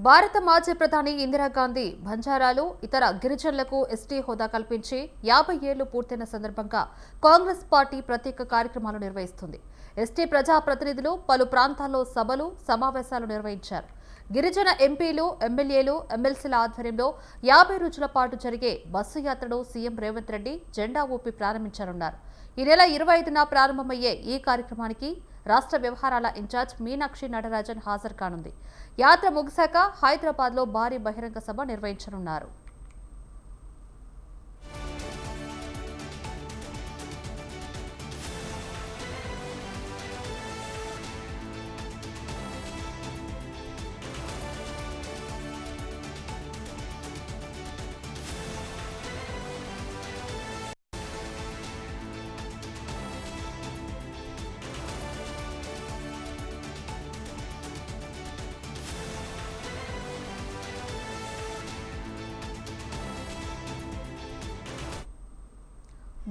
భారత మాజీ ప్రధాని ఇందిరాగాంధీ బంజారాలు ఇతర గిరిజనులకు ఎస్టీ హోదా కల్పించి 50 ఏళ్లు పూర్తయిన సందర్భంగా కాంగ్రెస్ పార్టీ ప్రత్యేక కార్యక్రమాలు నిర్వహిస్తుంది. ఎస్టీ ప్రజాప్రతినిధులు పలు ప్రాంతాల్లో సభలు, సమావేశాలు నిర్వహించారు. గిరిజన ఎంపీలు, ఎమ్మెల్యేలు, ఎమ్మెల్సీల ఆధ్వర్యంలో 50 రోజుల పాటు జరిగే బస్సు యాత్రను సీఎం రేవంత్ రెడ్డి జెండా ఊపి ప్రారంభించనున్నారు. ఈ నెల 25న ప్రారంభమయ్యే ఈ కార్యక్రమానికి రాష్ట్ర వ్యవహారాల ఇన్ఛార్జ్ మీనాక్షి నటరాజన్ హాజరు కానుంది. యాత్ర ముగిశాక హైదరాబాద్లో భారీ బహిరంగ సభ నిర్వహించనున్నారు.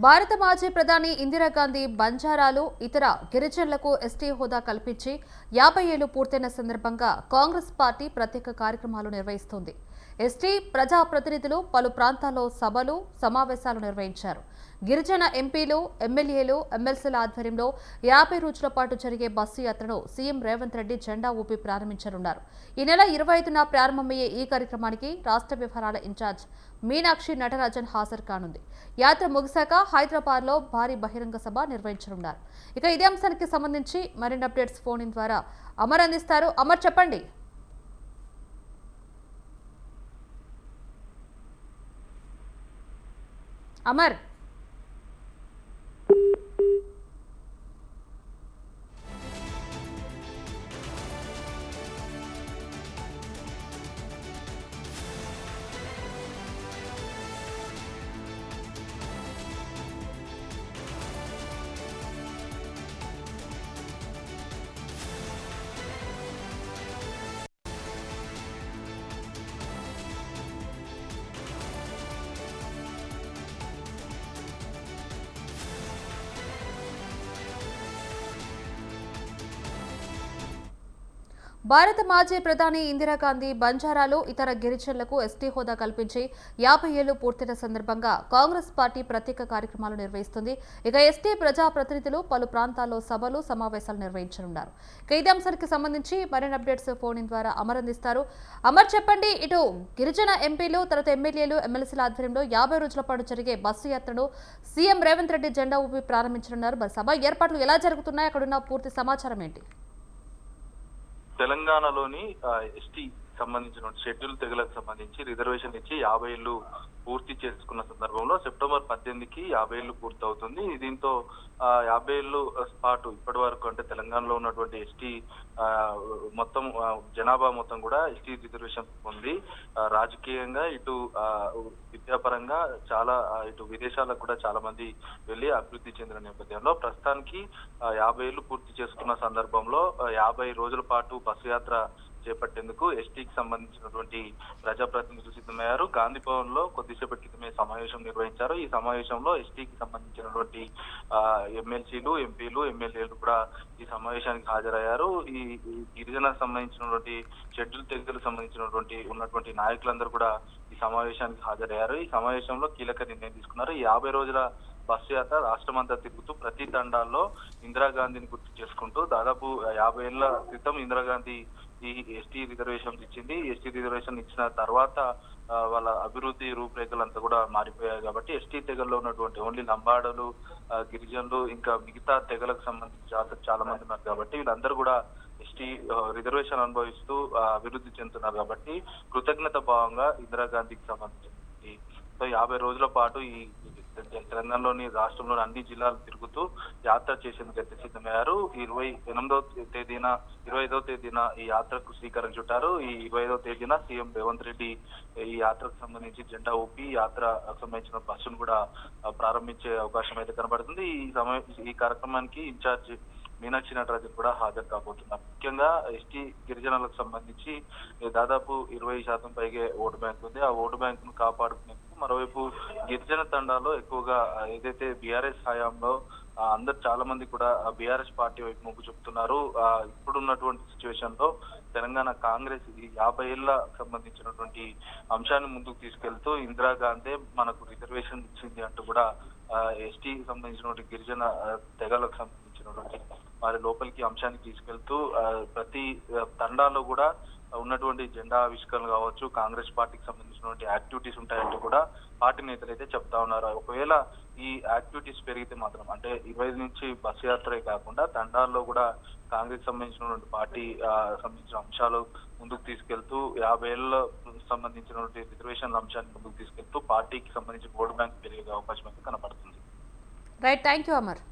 భారత మాజీ ప్రధాని ఇందిరాగాంధీ బంజారాలు ఇతర గిరిజనులకు ఎస్టీ హోదా కల్పించి 50 ఏళ్లు పూర్తయిన సందర్భంగా కాంగ్రెస్ పార్టీ ప్రత్యేక కార్యక్రమాలు నిర్వహిస్తోంది. ఎస్టీ ప్రజాప్రతినిధులు పలు ప్రాంతాల్లో సభలు, సమావేశాలు నిర్వహించారు. గిరిజన ఎంపీలు, ఎమ్మెల్యేలు, ఎమ్మెల్సీల ఆధ్వర్యంలో 50 రోజుల పాటు జరిగే బస్సు యాత్రను సీఎం రేవంత్ రెడ్డి జెండా ఊపి ప్రారంభించనున్నారు. ఈ నెల 25న ప్రారంభమయ్యే ఈ కార్యక్రమానికి రాష్ట్ర వ్యవహారాల ఇన్ఛార్జ్ మీనాక్షి నటరాజన్ హాజరు కానుంది. యాత్ర ముగిశాక హైదరాబాద్లో భారీ బహిరంగ సభ నిర్వహించనున్నారు. ఇక ఇదే అంశానికి సంబంధించి మరిన్ని అప్డేట్స్ ఫోన్ ఇన్ ద్వారా అమర్ అందిస్తారు. అమర్, చెప్పండి. అమర్, భారత మాజీ ప్రధాని ఇందిరాగాంధీ బంజారాలు ఇతర గిరిజనులకు ఎస్టీ హోదా కల్పించి 50 ఏళ్లు పూర్తయిన సందర్భంగా కాంగ్రెస్ పార్టీ ప్రత్యేక కార్యక్రమాలు నిర్వహిస్తుంది. ఇక ఎస్టీ ప్రజాప్రతినిధులు పలు ప్రాంతాల్లో సభలు, సమావేశాలు నిర్వహించనున్నారు. ఇక ఇదే అంశానికి సంబంధించి మరిన్ని అప్డేట్స్ ఫోన్ ఇన్ ద్వారా అమర్ అందిస్తారు. అమర్, చెప్పండి. ఇటు గిరిజన ఎంపీలు, తర్వాత ఎమ్మెల్యేలు, ఎమ్మెల్సీల ఆధ్వర్యంలో 50 రోజుల పాటు జరిగే బస్సు యాత్రను సీఎం రేవంత్ రెడ్డి జెండా ఊపి ప్రారంభించనున్నారు. మరి సభ ఏర్పాట్లు ఎలా జరుగుతున్నాయి? అక్కడున్న పూర్తి సమాచారం ఏంటి? తెలంగాణలోని ఎస్టీ సంబంధించిన షెడ్యూల్ తెగలకు సంబంధించి రిజర్వేషన్ ఇచ్చి 50 ఏళ్లు పూర్తి చేసుకున్న సందర్భంలో సెప్టెంబర్ 18కి 50 ఏళ్లు పూర్తి అవుతుంది. దీంతో 50 ఏళ్లు పాటు ఇప్పటి వరకు అంటే తెలంగాణలో ఉన్నటువంటి ఎస్టీ మొత్తం జనాభా మొత్తం కూడా ఎస్టీ రిజర్వేషన్ ఉంది. రాజకీయంగా ఇటు విద్యాపరంగా చాలా ఇటు విదేశాలకు కూడా చాలా మంది వెళ్లి అభివృద్ధి చెందిన నేపథ్యంలో ప్రస్తుతానికి 50 ఏళ్లు పూర్తి చేసుకున్న సందర్భంలో 50 రోజుల పాటు బస్సు యాత్ర చేపట్టేందుకు ఎస్టీకి సంబంధించినటువంటి ప్రజాప్రతినిధులు సిద్ధమయ్యారు. గాంధీ భవన్ లో కొద్దిసేపటి క్రితమే సమావేశం నిర్వహించారు. ఈ సమావేశంలో ఎస్టీకి సంబంధించినటువంటి ఎమ్మెల్సీలు, ఎంపీలు, ఎమ్మెల్యేలు కూడా ఈ సమావేశానికి హాజరయ్యారు. ఈ గిరిజనకు సంబంధించినటువంటి షెడ్యూల్ తెగలకు సంబంధించినటువంటి ఉన్నటువంటి నాయకులందరూ కూడా ఈ సమావేశానికి హాజరయ్యారు. ఈ సమావేశంలో కీలక నిర్ణయం తీసుకున్నారు. ఈ 50 రోజుల బస్సు యాత్ర రాష్ట్రమంతా తిరుగుతూ ప్రతి తండాల్లో ఇందిరాగాంధీని గుర్తు చేసుకుంటూ దాదాపు 50 ఏళ్ల క్రితం ఇందిరాగాంధీ ఈ ఎస్టీ రిజర్వేషన్ ఇచ్చింది. ఎస్టీ రిజర్వేషన్ ఇచ్చిన తర్వాత వాళ్ళ అభివృద్ధి రూపురేఖలంతా కూడా మారిపోయాయి. కాబట్టి ఎస్టీ తెగల్లో ఉన్నటువంటి ఓన్లీ లంబాడలు, గిరిజనులు ఇంకా మిగతా తెగలకు సంబంధించి చాలా మంది ఉన్నారు. కాబట్టి వీళ్ళందరూ కూడా ఎస్టీ రిజర్వేషన్ అనుభవిస్తూ అభివృద్ధి చెందుతున్నారు. కాబట్టి కృతజ్ఞత భావంగా ఇందిరాగాంధీకి సంబంధించి 50 రోజుల పాటు ఈ తెలంగాణలోని రాష్ట్రంలోని అన్ని జిల్లాలు తిరుగుతూ యాత్ర చేసేందుకు అయితే సిద్ధమయ్యారు. 25వ తేదీన ఈ యాత్రకు శ్రీకారం చుట్టారు. ఈ 25వ తేదీన సీఎం రేవంత్ రెడ్డి ఈ యాత్రకు సంబంధించి జెండా ఊపి యాత్ర సంబంధించిన బస్సును కూడా ప్రారంభించే అవకాశం అయితే కనబడుతుంది. ఈ కార్యక్రమానికి ఇన్ఛార్జ్ మీనాక్షి నటరాజన్ కూడా హాజరు కాబోతున్నారు. ముఖ్యంగా ఎస్టీ గిరిజనులకు సంబంధించి దాదాపు 20% పైగే ఓటు బ్యాంక్ ఉంది. ఆ ఓటు బ్యాంక్ ను కాపాడుకునేందుకు మరోవైపు గిరిజన తండాలో ఎక్కువగా ఏదైతే బీఆర్ఎస్ హయాంలో అందరు చాలా మంది కూడా బీఆర్ఎస్ పార్టీ వైపు మొగ్గు చూపుతున్నారు. ఇప్పుడున్నటువంటి సిచ్యువేషన్ లో తెలంగాణ కాంగ్రెస్ ఈ 50 ఏళ్ల సంబంధించినటువంటి అంశాన్ని ముందుకు తీసుకెళ్తూ ఇందిరాగాంధీ మనకు రిజర్వేషన్ ఇచ్చింది అంటూ కూడా ఎస్టీకి సంబంధించినటువంటి గిరిజన తెగలకు సంబంధించినటువంటి వారి లోపలికి అంశాన్ని తీసుకెళ్తూ ప్రతి తండాలో కూడా ఉన్నటువంటి జెండా ఆవిష్కరణలు కావచ్చు, కాంగ్రెస్ పార్టీకి సంబంధించినటువంటి యాక్టివిటీస్ ఉంటాయంటూ కూడా పార్టీ నేతలు అయితే చెప్తా ఉన్నారు. ఒకవేళ ఈ యాక్టివిటీస్ పెరిగితే మాత్రం అంటే 25 నుంచి బస్ యాత్రే కాకుండా తండాల్లో కూడా కాంగ్రెస్ సంబంధించినటువంటి పార్టీ సంబంధించిన అంశాలు ముందుకు తీసుకెళ్తూ 50 ఏళ్ళ సంబంధించినటువంటి రిజర్వేషన్ అంశాన్ని ముందుకు తీసుకెళ్తూ పార్టీకి సంబంధించి ఓటు బ్యాంక్ పెరిగే అవకాశం అయితే కనపడుతుంది. Right, thank you Amar.